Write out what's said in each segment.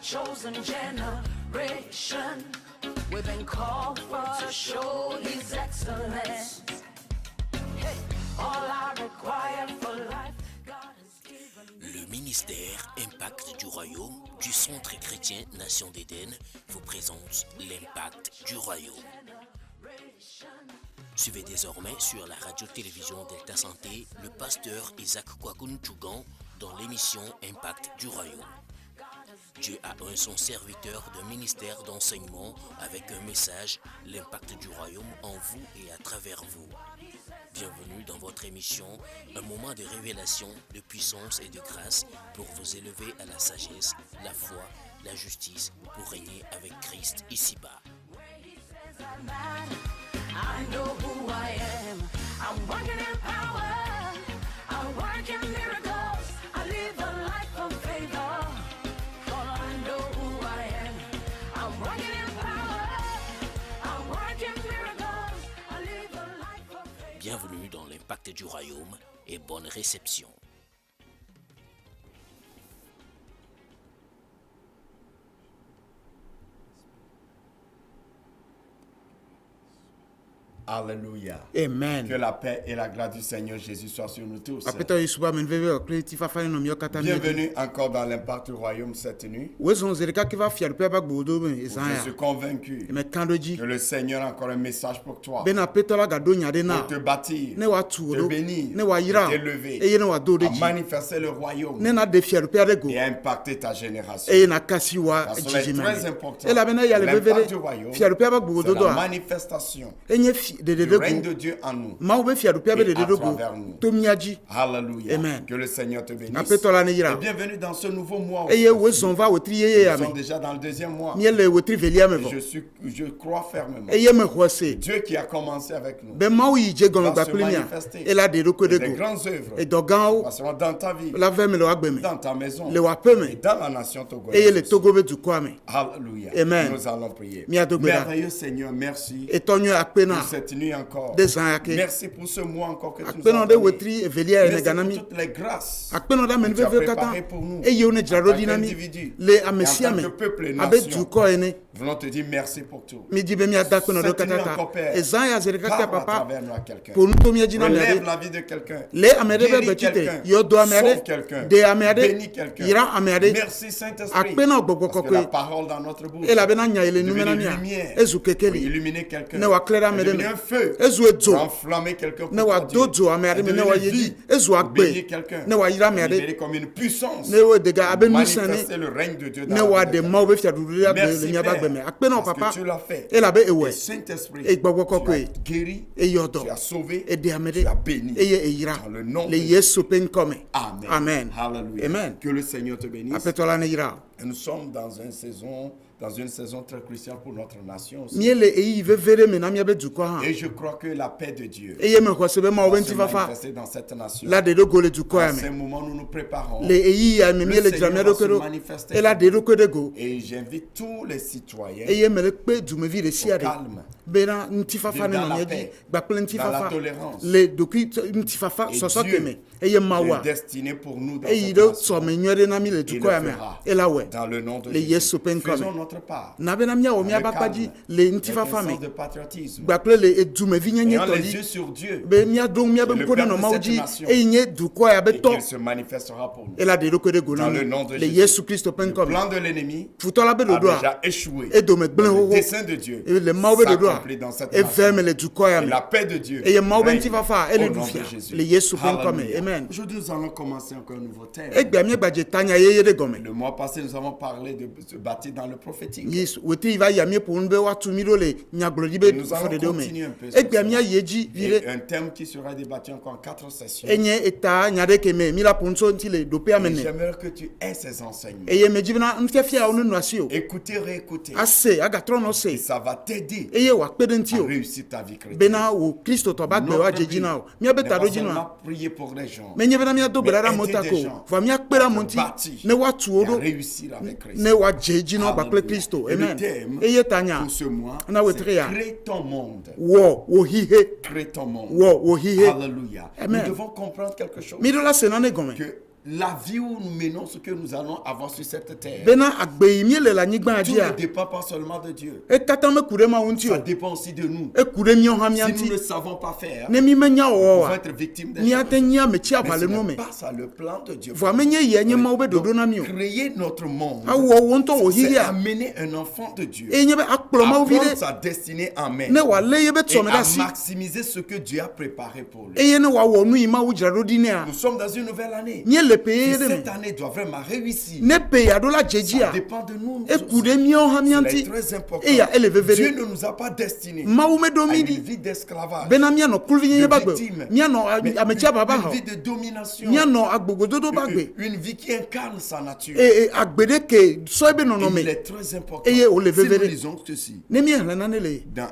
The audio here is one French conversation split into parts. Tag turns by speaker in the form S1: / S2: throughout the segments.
S1: chosen generation. We've been called for to show His excellence. Hey, all I require for life, God has given me.
S2: Le ministère Impact du Royaume du Centre chrétien Nation d'Éden vous présente l'Impact du Royaume. Suivez désormais sur la radio-télévision Delta Santé le pasteur Isaac Kwakoun Tougan dans l'émission Impact du Royaume. Dieu a un son serviteur de ministère d'enseignement avec un message, l'impact du royaume en vous et à travers vous. Bienvenue dans votre émission, un moment de révélation, de puissance et de grâce pour vous élever à la sagesse, la foi, la justice pour régner avec Christ ici-bas.
S1: I know who I am. I'm working in power. I work in miracles. I live a life of favor. For I know who I am. I'm working in power. I work in miracles. I live a life of favor.
S2: Bienvenue dans l'impact du royaume et bonne réception.
S3: Alléluia.
S4: Amen.
S3: Que la paix et la grâce du Seigneur Jésus soient sur nous tous.
S4: Apeta Yusuba menveve kleti fa fa no mi okata mi.
S3: Bienvenue encore dans l'impact du royaume cette nuit.
S4: Wezo nzereka kiva fiaru pe ba gbodo ben
S3: Je
S4: ezanya.
S3: suis convaincu
S4: Me kandoji.
S3: que le Seigneur a encore un message pour toi.
S4: Bena petola gado nyade na.
S3: Pour te bâtir,
S4: Ne wa
S3: te
S4: tuodo.
S3: bénir,
S4: Ne wa yira.
S3: t'élever,
S4: Eye ne wa do
S3: à
S4: deji.
S3: manifester le royaume
S4: Ne na de fiaru pe adego.
S3: et à impacter ta génération.
S4: Eye na kasiwa
S3: Ça serait
S4: jiji
S3: très
S4: mane.
S3: important.
S4: Ela bena ya le
S3: L'impact
S4: bevere.
S3: du royaume,
S4: Fiaru pe ba
S3: c'est
S4: gbodo do
S3: la
S4: a.
S3: manifestation
S4: Enye fi de
S3: du règne
S4: go.
S3: de Dieu en nous.
S4: Ma ube fiaru pe be de
S3: Et à
S4: go.
S3: travers nous.
S4: To miaji.
S3: Alléluia.
S4: Amen.
S3: Que le Seigneur te bénisse.
S4: Apetola ne
S3: Et
S4: yira.
S3: bienvenue dans ce nouveau mois.
S4: Eye wezo va wotri ye ya
S3: Nous sommes
S4: me.
S3: déjà dans le deuxième mois.
S4: Miele wotri velia me vo.
S3: Je crois fermement.
S4: Eye me hwase.
S3: Dieu qui a commencé avec nous.
S4: Be ma yi je gono
S3: Va
S4: gba
S3: se
S4: plemia.
S3: manifester.
S4: Ela de ko de
S3: Des
S4: go.
S3: grandes œuvres.
S4: E dogan o
S3: Passeront dans ta vie,
S4: la ve me lo agbe me.
S3: dans ta maison,
S4: Le wa pe
S3: et
S4: me.
S3: dans la nation
S4: Eye
S3: togolaise.
S4: le togo be du kwa me.
S3: Alléluia.
S4: Amen.
S3: Nous allons prier.
S4: Mi adogbera.
S3: Merveilleux Seigneur, merci
S4: Etonyo akpena.
S3: pour cette nuit encore.
S4: Desanyake.
S3: Merci pour ce mois encore que tu nous as
S4: Akpena de
S3: donné.
S4: wotri velia ene
S3: Merci
S4: ganami.
S3: pour toutes les grâces
S4: Akpena da men
S3: que tu as
S4: veve kata.
S3: préparées pour nous.
S4: Eye one
S3: En
S4: jrado
S3: tant
S4: dinami.
S3: qu'individu,
S4: Le
S3: et en
S4: amesia
S3: tant
S4: me.
S3: que peuple et
S4: Abe
S3: nation.
S4: du ko ene.
S3: Venons te dire merci pour tout.
S4: Mi di be mi adakpena do
S3: Cette nuit
S4: katata.
S3: encore, Père,
S4: Ezanya zereka
S3: parle à
S4: papa.
S3: travers nous à quelqu'un.
S4: Pour nous to mi ajina me
S3: Relève
S4: ade.
S3: la vie de quelqu'un.
S4: Le amede be
S3: Guéris
S4: betite.
S3: quelqu'un.
S4: Yo do
S3: Sauve
S4: amede.
S3: quelqu'un.
S4: De amede.
S3: Bénis quelqu'un.
S4: Ira amede.
S3: Merci Saint-Esprit.
S4: Akpena ogbogbo
S3: Parce que la
S4: kokwe.
S3: parole dans notre bouche
S4: Ela bena nya ile
S3: est devenue
S4: numena mia.
S3: lumière
S4: Ezu
S3: pour
S4: kekeli.
S3: illuminer quelqu'un.
S4: Ne wa clera
S3: est
S4: me
S3: devenue
S4: de me.
S3: un feu
S4: Ezu
S3: pour
S4: edzo.
S3: enflammer quelqu'un pour
S4: Ne wa
S3: ton Dieu.
S4: dodzo amede
S3: Est
S4: me ne
S3: devenue
S4: wa
S3: vie
S4: yeji. Ezu
S3: pour
S4: agbe.
S3: bénir quelqu'un.
S4: Ne wa yira me
S3: Libéré
S4: ade.
S3: comme une puissance
S4: Ne wo dega abe
S3: pour
S4: nusane.
S3: manifester le règne de Dieu dans
S4: Ne
S3: la
S4: wa
S3: vie
S4: de
S3: de
S4: ma obe fia dudu ya
S3: Merci,
S4: le nya ba
S3: Père,
S4: gbe me. Akpena
S3: parce
S4: papa.
S3: que tu l'as fait.
S4: Ela be
S3: Et
S4: ewe.
S3: Saint-Esprit,
S4: E gbogbo
S3: tu as
S4: kokwe.
S3: guéri,
S4: E yodo.
S3: tu as sauvé,
S4: E de amede.
S3: tu as béni.
S4: Eye e yira.
S3: Dans le nom
S4: Le
S3: de
S4: Yesu pen come.
S3: Amen.
S4: Amen.
S3: Hallelujah.
S4: Amen.
S3: Que le Seigneur te bénisse.
S4: Apetola ne yira.
S3: Et nous sommes dans une saison très cruciale pour notre nation aussi.
S4: Miele eyi ve vere me na mi abe du kwa ha.
S3: Et je crois que la paix de Dieu
S4: Eye me hwase be ma
S3: va
S4: obe
S3: se
S4: nti fafa.
S3: manifester dans cette nation.
S4: La de do gole du kwa
S3: À
S4: ya
S3: ce
S4: me.
S3: moment, nous nous préparons.
S4: Le eyi ya me
S3: Le
S4: miele
S3: Seigneur
S4: jame
S3: va
S4: do
S3: se
S4: kedo.
S3: manifester.
S4: Ela de do kede go.
S3: Et j'invite tous les citoyens
S4: Eye me le pe du me vi le si
S3: au
S4: ade.
S3: calme,
S4: Bena nti fafa ne
S3: dans
S4: no
S3: la
S4: nyeji.
S3: paix,
S4: Ba ple nti
S3: dans la
S4: fafa.
S3: tolérance.
S4: Le doki nti fafa
S3: Et
S4: soso
S3: Dieu
S4: keme. Eye mawa.
S3: est destiné pour nous dans
S4: Eyi
S3: cette
S4: do
S3: nation.
S4: so me nywere na mi le
S3: Il
S4: du
S3: le
S4: kwa ya me.
S3: fera.
S4: Ela we.
S3: Dans le nom de
S4: Le
S3: Jésus.
S4: Yesu pen
S3: Faisons
S4: come.
S3: notre part.
S4: Na bena mi a o mi
S3: Avec
S4: abakpaji
S3: calme,
S4: le nti
S3: avec
S4: fafa
S3: un
S4: me.
S3: sens de patriotisme.
S4: Ba ple le edu me vi nyenye
S3: Ayant les
S4: toli.
S3: yeux sur Dieu.
S4: Be mi ado mi abe
S3: Le
S4: mpone
S3: Père
S4: no
S3: de
S4: mauji.
S3: cette nation.
S4: Eyi nye du kwa ya be
S3: Et
S4: to.
S3: il se manifestera pour nous.
S4: Ela de do kede go na
S3: Dans
S4: mi.
S3: le nom de
S4: Le
S3: Jésus.
S4: Yesu Kristo pen
S3: Le
S4: come.
S3: plan de l'ennemi
S4: Futola be do
S3: a
S4: do a.
S3: déjà échoué.
S4: E do me gble
S3: Le
S4: ho.
S3: dessein de Dieu
S4: Le maube de doa.
S3: s'accomplit dans cette
S4: E
S3: nation.
S4: verme le du kwa ya
S3: Et
S4: me.
S3: la paix de Dieu
S4: E ye maube
S3: règne
S4: nti fafa
S3: au
S4: ele
S3: nom
S4: du
S3: de
S4: fia.
S3: Jésus.
S4: Le Yesu pen come.
S3: Alléluia.
S4: Amen.
S3: Aujourd'hui, nous allons commencer encore un nouveau thème.
S4: E gba mi gbaje tanya ye ye de gome.
S3: Le mois passé, nous avons parlé de se bâtir dans le prophétique.
S4: Yes, woti va ya mi pour nbe wa tu mi le nyaglodi be
S3: Nous
S4: fo
S3: allons
S4: de do me.
S3: continuer un peu
S4: E
S3: sur
S4: gba mi
S3: ça.
S4: yeji
S3: Et
S4: vire.
S3: un thème qui sera débattu encore en 4 sessions.
S4: Enye eta nyade ke me mi la punso nti le do pe
S3: Et
S4: amene.
S3: j'aimerais que tu aies ces enseignements.
S4: E ye me jibina ntia fia onu nuasio.
S3: Écoutez, réécoutez.
S4: Ase aga trono
S3: Et
S4: se.
S3: ça va t'aider
S4: E ye wa kpede nti
S3: à
S4: o.
S3: réussir ta vie chrétienne.
S4: Bena wo Kristo to ba gbe wa
S3: Notre
S4: jeji na o. Mi
S3: but
S4: abe
S3: n'est
S4: ta
S3: pas
S4: do jinu a.
S3: seulement prier pour les gens,
S4: Me nye bena mi ado bela
S3: Mais
S4: mota
S3: aider
S4: ko.
S3: des gens
S4: Va mi akpera
S3: à
S4: monti.
S3: bâtir
S4: Ne wa tu
S3: et à
S4: odo.
S3: réussir avec Christ.
S4: Ne wa jeji no ba kple
S3: Alléluia.
S4: Kristo.
S3: Et le
S4: Amen.
S3: thème
S4: E ye tanya.
S3: pour ce mois,
S4: Na we
S3: c'est
S4: tria.
S3: crée ton monde.
S4: Wo hihe.
S3: Crée ton monde.
S4: Wo hihe.
S3: Alléluia.
S4: Amen.
S3: Nous devons comprendre quelque chose.
S4: Mi do la senane gome.
S3: Que la vie où nous menons, ce que nous allons avoir sur cette terre,
S4: bena agbe yi mi le la nyigba
S3: tout
S4: dia
S3: ne dépend pas seulement de Dieu.
S4: e kata me kude ma wunti
S3: Ça
S4: o
S3: dépend aussi de nous.
S4: e kude mi on ha mi
S3: Si nous
S4: anti
S3: ne savons pas faire,
S4: ne mi menya
S3: nous
S4: wo
S3: pouvons
S4: wa
S3: être victimes des
S4: mi
S3: choses.
S4: atenya me chi
S3: Mais
S4: avale
S3: ce
S4: no me
S3: n'est pas ça le plan de Dieu.
S4: vo menye ye nye ma obe dodo na mi o
S3: Créer notre monde,
S4: awo wonto wo
S3: c'est
S4: hiya
S3: amener un enfant de Dieu
S4: e nye be akplo ma
S3: à
S4: obi
S3: prendre
S4: de
S3: sa destinée en main
S4: ne wa le ye be
S3: et
S4: tso me
S3: à
S4: da si
S3: maximiser ce que Dieu a préparé pour lui.
S4: e ye ne wa wo nu yi ma wo jira do di ne a
S3: Nous sommes dans une nouvelle année.
S4: nye le
S3: Et
S4: pe de me
S3: cette année doit vraiment réussir.
S4: ne pe ya do la jeji
S3: Ça
S4: a
S3: dépend de nous.
S4: e kude mi on ha mi
S3: Cela
S4: anti
S3: est très important.
S4: e ya ele
S3: Dieu
S4: vevere
S3: ne nous a pas destinés
S4: ma wo me do
S3: à
S4: mi
S3: une
S4: di
S3: vie d'esclavage,
S4: bena mi no kulvi nye
S3: de
S4: bagbe
S3: victime,
S4: mi no
S3: mais
S4: amechi baba
S3: une
S4: ha
S3: vie de domination,
S4: mi no agbogododo bagbe
S3: une vie qui incarne sa nature.
S4: e agbede ke so ebe no no
S3: Et
S4: me
S3: il est très important.
S4: Et o le
S3: Si nous
S4: vevere.
S3: lisons ceci
S4: ne mi la na ne le
S3: dans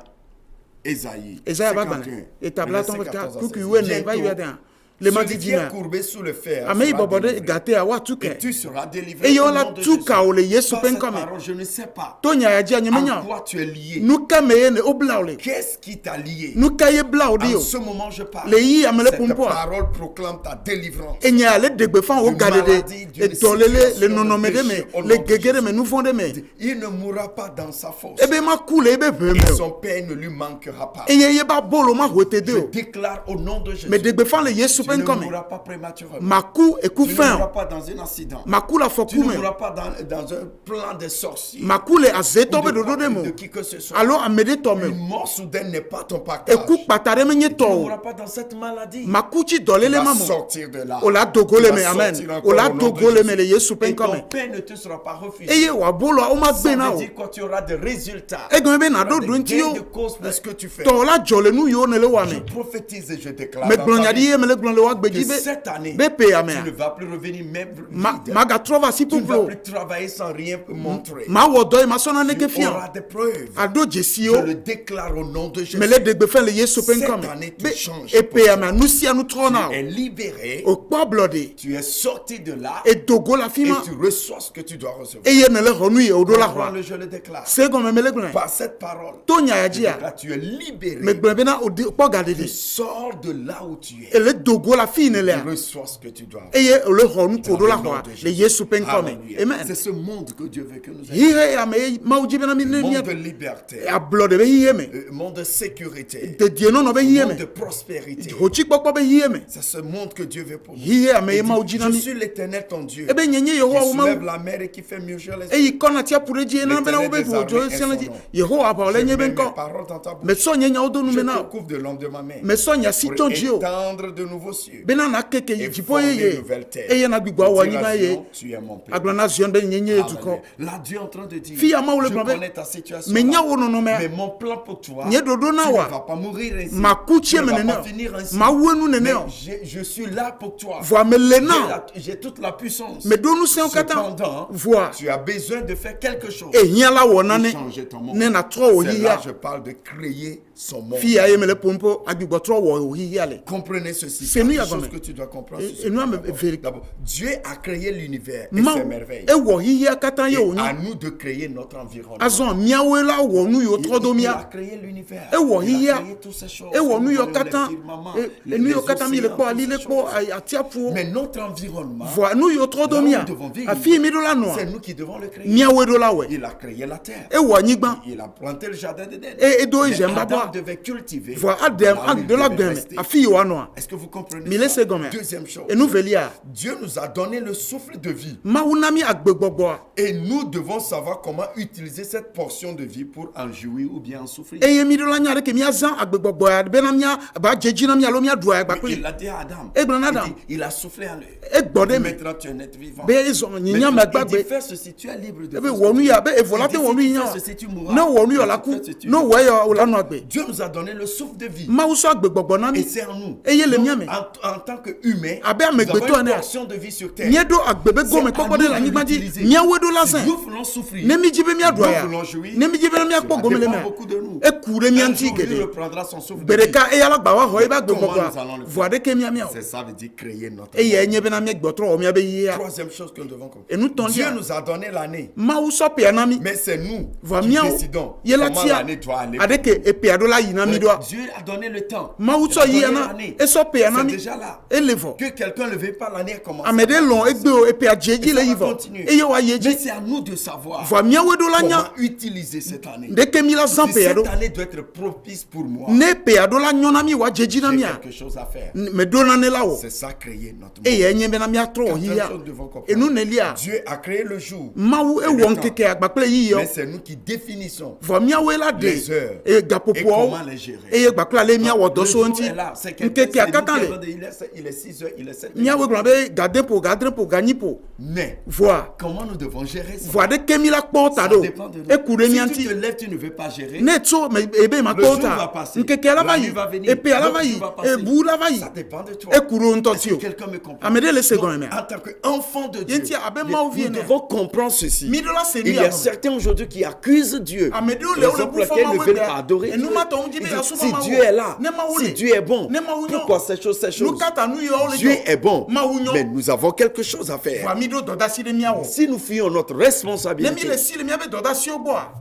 S3: Ésaïe
S4: Ezaya baba
S3: 51,
S4: e tabla ton
S3: verset
S4: ka
S3: 14 à
S4: kuki
S3: 16.
S4: we ne ba
S3: Bientôt,
S4: yu da le ma
S3: celui
S4: di
S3: qui est
S4: dina
S3: courbé sous le fer
S4: ame
S3: sera
S4: ibobode
S3: délivré.
S4: gate a wa tuke
S3: Et tu seras délivré
S4: e yo
S3: au
S4: la
S3: nom de
S4: tuka
S3: Jésus.
S4: o le yesu
S3: Par
S4: pen
S3: cette
S4: kame
S3: parole, je ne sais pas
S4: to nya ya ji anya
S3: en
S4: menya
S3: quoi tu es lié.
S4: nu ka me ye ne oblaule
S3: Qu'est-ce qui t'a lié?
S4: nu ka ye blaule
S3: En
S4: yo
S3: ce moment, je parle.
S4: Le yi amele
S3: Cette
S4: pompo a.
S3: parole proclame ta délivrance.
S4: e nya le degbe fan o
S3: D'une
S4: gade
S3: maladie,
S4: de
S3: d'une
S4: e dolele le
S3: situation
S4: nonome
S3: de
S4: de
S3: péché, au
S4: me
S3: nom
S4: le
S3: de
S4: gegere
S3: Jésus.
S4: me nu fonde me
S3: Il ne mourra pas dans sa fosse.
S4: e be ma kule e be
S3: Et
S4: veme
S3: son père ne lui manquera pas.
S4: e ye ba bolo ma hote de
S3: Je
S4: o
S3: déclare au nom de Jésus.
S4: me degbe fan le yesu
S3: Tu
S4: pen
S3: ne
S4: kame
S3: mourras pas prématurément.
S4: ma ku e ku
S3: Tu ne
S4: fin
S3: mourras pas dans un accident.
S4: ma ku la
S3: Tu
S4: foku
S3: ne
S4: me
S3: mourras pas dans un plan des sorciers.
S4: ma ku le azeto
S3: Ou
S4: be dodo de mo
S3: de qui que ce soit.
S4: alo amede to me
S3: Une mort soudaine n'est pas ton
S4: e
S3: partage.
S4: ku patare me nye
S3: Tu ne
S4: to
S3: mourras pas dans cette maladie.
S4: ma ku chi
S3: Tu
S4: dolele
S3: vas
S4: ma mo
S3: sortir de là.
S4: o la dogole
S3: Tu vas
S4: me amen
S3: sortir encore
S4: o la
S3: au nom de
S4: dogole me
S3: Jésus.
S4: le yesu
S3: Et
S4: pen
S3: ton
S4: kame
S3: père ne te sera pas refusé.
S4: eye wa bolo o ma
S3: Ça
S4: gbe na
S3: veut
S4: o
S3: dire quand tu auras des résultats.
S4: e gan be na
S3: Tu auras
S4: do
S3: des
S4: do nti
S3: gains
S4: o
S3: de cause pour ce que tu fais.
S4: to la jole nu yo ne le wa
S3: Je
S4: me
S3: prophétise et je déclare
S4: me
S3: dans
S4: gblonya
S3: ta
S4: di
S3: vie
S4: ye me le gblon le wa
S3: que
S4: gbeji be
S3: cette année,
S4: be pe ya me
S3: tu ne vas plus revenir même vide.
S4: ma ga trova si
S3: Tu ne vas
S4: poplo
S3: plus travailler sans rien montrer.
S4: ma wo do ma sona ne ke
S3: Tu
S4: fian
S3: auras des preuves.
S4: ado jesi
S3: Je
S4: o
S3: le déclare au nom de Jésus.
S4: me le degbe fan le yesu pen
S3: Cette
S4: kame
S3: année, tu
S4: be
S3: changes
S4: e pe ya
S3: pour
S4: me nu si anu trona
S3: Tu es libéré.
S4: o kpo blode
S3: Tu es sorti de là
S4: e dogo la
S3: et
S4: fima
S3: tu reçois ce que tu dois recevoir.
S4: e ye ne le honu ye o do la
S3: Comprends-le,
S4: hwa
S3: je le déclare.
S4: se go me me le gbon
S3: Par cette parole,
S4: to nya ya
S3: je
S4: ji a
S3: déclare, tu es libéré.
S4: me gbon be na o de kpo gade
S3: Tu
S4: de
S3: sors de là où tu es.
S4: e le dogo la fi ne le
S3: Tu
S4: a
S3: reçois ce que tu dois.
S4: e ye o le honu ko
S3: Dans
S4: do la
S3: le nom
S4: hwa
S3: de
S4: le
S3: Jésus.
S4: yesu pen kame
S3: Alléluia.
S4: amen
S3: C'est ce monde que Dieu veut que nous ayons.
S4: hihe ya me ma uji be na mi ne mi
S3: Monde de liberté,
S4: a blode be hihe me
S3: monde de sécurité,
S4: de die no no be hihe
S3: monde de
S4: me
S3: prospérité.
S4: ho chi kpokpo be hihe me
S3: C'est ce monde que Dieu veut pour nous.
S4: hihe ya me
S3: Il
S4: ma
S3: dit,
S4: uji na
S3: je
S4: mi
S3: suis l'Éternel ton Dieu,
S4: e be nyenye
S3: qui
S4: yehowa wo ma
S3: soulève la mer et qui fait mûrir les
S4: e yi kona tia pure ji na be na wo be
S3: L'Éternel
S4: wo jo
S3: des
S4: se na
S3: armées
S4: ji
S3: est son nom.
S4: yehowa ba
S3: Je
S4: ole nye
S3: mets
S4: be
S3: mes
S4: nko
S3: paroles dans ta bouche.
S4: me so nyenya o do nu
S3: Je
S4: me
S3: te
S4: na
S3: couvre de l'ombre de ma main.
S4: me so nya si
S3: Pour
S4: ton ji o
S3: étendre de nouveaux cieux.
S4: be na na keke
S3: Et
S4: jipo ye
S3: former
S4: ye
S3: une nouvelle terre.
S4: e ye na gbigbo awo
S3: Dire
S4: nyi
S3: à
S4: ba ye
S3: Zion, tu es mon peuple.
S4: aglona zion be nyenye edu ko
S3: Alléluia. Là, Dieu est en train de dire,
S4: Fi ya ma wo le
S3: je
S4: gbon be
S3: connais ta situation.
S4: me nya wo no no me
S3: Mais mon plan pour toi,
S4: Nye dodo na
S3: tu ne
S4: wa.
S3: vas pas mourir ainsi.
S4: ma ku
S3: Tu
S4: chie
S3: ne
S4: me
S3: vas
S4: ne
S3: pas
S4: ne
S3: finir ainsi.
S4: ma wo nu ne ne
S3: Mais
S4: o
S3: je suis là pour toi.
S4: voa me le na
S3: J'ai toute la puissance.
S4: me do nu se o kata
S3: Cependant,
S4: voa
S3: tu as besoin de faire quelque chose.
S4: e hia la wo na
S3: Pour
S4: ne
S3: changer ton monde.
S4: ne na tro wo
S3: C'est
S4: hi
S3: là
S4: ya
S3: je parle de créer son monde.
S4: fi ya ye me le pompo agbigbo tro wo hi ya le
S3: Comprenez ceci.
S4: C'est nous,
S3: Quelque
S4: Yagome.
S3: chose que tu dois comprendre.
S4: Et-
S3: sur ce
S4: et nous,
S3: point
S4: mais-
S3: d'abord.
S4: vérité.
S3: D'abord, Dieu a créé l'univers et
S4: ma
S3: ses merveilles.
S4: e wo hi ya kata ye o
S3: Et à
S4: ni
S3: nous de créer notre environnement.
S4: azon miawe la wo nu yo tro do
S3: Il a
S4: mia
S3: créé l'univers.
S4: E wo
S3: Il
S4: hiya.
S3: a créé toutes ces choses.
S4: e wo nu yo
S3: Les
S4: kata
S3: firmaments,
S4: e nu yo kata mi le
S3: océans,
S4: po
S3: toutes
S4: ali le
S3: ces
S4: po
S3: choses.
S4: atia pu
S3: Mais notre environnement,
S4: voa nu yo tro do
S3: là où
S4: mia
S3: nous devons vivre,
S4: afi mi do la no
S3: c'est nous qui devons le créer.
S4: miawe do la we
S3: Il a créé la terre.
S4: e wo anyigba
S3: Il a planté le jardin d'Éden.
S4: e do
S3: Mais
S4: je mba
S3: Adam
S4: bo
S3: devait cultiver.
S4: voa adem
S3: là où
S4: ad
S3: il
S4: de la
S3: devait
S4: gbeme
S3: rester.
S4: afi yo ano
S3: Est-ce que vous comprenez
S4: mi le
S3: ça?
S4: se gome
S3: Deuxième chose.
S4: e nu velia
S3: Dieu nous a donné le souffle de vie.
S4: ma unami agbegbogbo
S3: Et nous devons savoir comment utiliser cette portion de vie pour en jouir ou bien en souffrir.
S4: e ye mi do la nya ke mi azan agbegbogbo ya be na mia ba jeji na mia lo mia do ya gba
S3: Il
S4: pe
S3: a dit à Adam.
S4: Et Adam.
S3: Il dit, il a soufflé en lui.
S4: e gbode me
S3: Maintenant tu es un être vivant.
S4: be ezo nyinya
S3: Mais
S4: me
S3: il dit,
S4: gbagbe
S3: fais ceci, tu es libre de
S4: ebe
S3: faire ce
S4: wonu
S3: que
S4: ya
S3: tu
S4: be
S3: veux.
S4: evola
S3: Il
S4: te
S3: dit,
S4: wonu
S3: si tu
S4: yin
S3: fais ceci, tu mourras.
S4: no wonu yo
S3: Si
S4: la
S3: tu
S4: ku
S3: fais ceci, tu
S4: no
S3: mourras.
S4: we yo la no agbe
S3: Dieu nous a donné le souffle de vie.
S4: ma uso agbegbogbo na
S3: Et
S4: mi
S3: c'est en nous.
S4: Et il est le
S3: Donc,
S4: mien, mais.
S3: en tant qu'humain,
S4: Abe ame
S3: nous avons
S4: gbeto
S3: une
S4: ane a.
S3: portion de vie sur terre.
S4: nye do agbebe
S3: C'est
S4: go me
S3: à
S4: kpokpo de
S3: nous
S4: la
S3: de
S4: nyigba di
S3: l'utiliser.
S4: mia we do la
S3: Si
S4: sen
S3: nous voulons souffrir,
S4: ne mi jibe mia do
S3: nous
S4: ya
S3: voulons jouir,
S4: ne mi jibe mia kpo
S3: cela
S4: go me le
S3: dépend
S4: me
S3: beaucoup de nous.
S4: e kure mi
S3: Un
S4: anti
S3: jour, lui
S4: gede
S3: reprendra son souffle de vie.
S4: bereka e yala gba wa ho e ba
S3: Comment
S4: gbogbo
S3: nous allons le faire?
S4: voa de ke mia mia
S3: C'est ça veut dire créer notre
S4: e ye
S3: monde.
S4: nye be na mia gbotro o mia be yi ya
S3: Troisième chose que nous devons comprendre.
S4: Et nous t'en
S3: Dieu
S4: dire.
S3: nous a donné l'année.
S4: ma uso pe na mi
S3: Mais c'est nous
S4: voa
S3: qui
S4: mia
S3: décidons
S4: ye la
S3: comment
S4: tia
S3: l'année doit aller.
S4: ade ke e pe ado la yi na mi do
S3: Dieu a donné le temps.
S4: ma
S3: Il
S4: uso
S3: a
S4: yi
S3: donné
S4: na
S3: l'année.
S4: e so pe na
S3: C'est
S4: mi
S3: déjà là.
S4: elevo
S3: Que quelqu'un ne veuille pas, l'année a commencé.
S4: amede long egbe o epe ajeji le
S3: Ça va
S4: yivo
S3: continuer.
S4: eye wa
S3: Mais
S4: yeji
S3: c'est à nous de savoir
S4: va miawe do la
S3: comment
S4: nya
S3: utiliser cette année.
S4: de ke mi la
S3: Si
S4: zampe ya do
S3: cette année doit être propice pour moi,
S4: ne pe ya do la nyona mi wa jeji na
S3: j'ai
S4: mia
S3: quelque chose à faire.
S4: me do na ne la wo
S3: C'est ça, créer notre
S4: e
S3: monde.
S4: ye nye be na mia tro
S3: Certaines
S4: hiya
S3: choses devons comprendre.
S4: enu ne lia
S3: Dieu a créé le jour.
S4: mawu e
S3: Et le
S4: won
S3: temps.
S4: keke agbakle yi yo
S3: Mais c'est nous qui définissons.
S4: va miawe la de
S3: Les heures.
S4: e
S3: Et
S4: gapopo
S3: comment les gérer.
S4: e ye gbakle le mia wo do
S3: Le
S4: so
S3: jour
S4: nti
S3: est là. C'est quelqu'un,
S4: nkeke
S3: c'est nous
S4: akatan
S3: qui
S4: le
S3: avons dit, il est 6 heures, il est 7
S4: miawe
S3: heures.
S4: gba be gade po gadre po ganyi po
S3: Mais
S4: voa
S3: comment nous devons gérer ça?
S4: voa de ke mi la kpo ta
S3: Ça
S4: do
S3: dépend de nous.
S4: e kure mi
S3: Si tu
S4: anti
S3: te lèves, tu ne veux pas gérer.
S4: ne tso me ebe ma
S3: Le jour
S4: kpo
S3: va
S4: ta
S3: passer.
S4: nkeke ala
S3: La
S4: va
S3: nuit
S4: yi
S3: va venir.
S4: e pe ala va
S3: L'autre
S4: yi
S3: jour va
S4: e
S3: passer.
S4: bu la va yi
S3: Ça dépend de toi.
S4: e kure on
S3: Est-ce
S4: toti
S3: que
S4: o
S3: quelqu'un me comprend?
S4: amede le second
S3: Donc,
S4: me
S3: en tant qu'enfant de Dieu,
S4: Yenti abe ma
S3: nous
S4: ouvie ne.
S3: devons comprendre ceci.
S4: Mi do la se
S3: Il
S4: mi
S3: y a
S4: a
S3: certains aujourd'hui qui accusent Dieu.
S4: Amede o le
S3: Raison
S4: o le
S3: pour
S4: bu
S3: laquelle
S4: fo
S3: ils
S4: ma
S3: ne veulent
S4: we
S3: pas adorer
S4: e nu
S3: Dieu.
S4: ma to nji
S3: Ils
S4: be
S3: disent,
S4: ya so
S3: si
S4: ma
S3: Dieu est là,
S4: ne ma wo
S3: si Dieu est bon,
S4: ne ma wo
S3: pourquoi ces choses, ces choses?
S4: nu kata nu yo le
S3: Dieu est bon,
S4: ma wo
S3: mais nous avons quelque chose à faire.
S4: va mi do doda si de mi awo
S3: Si nous fuyons notre
S4: ne mi
S3: responsabilité,
S4: le si le mi abe doda si o boa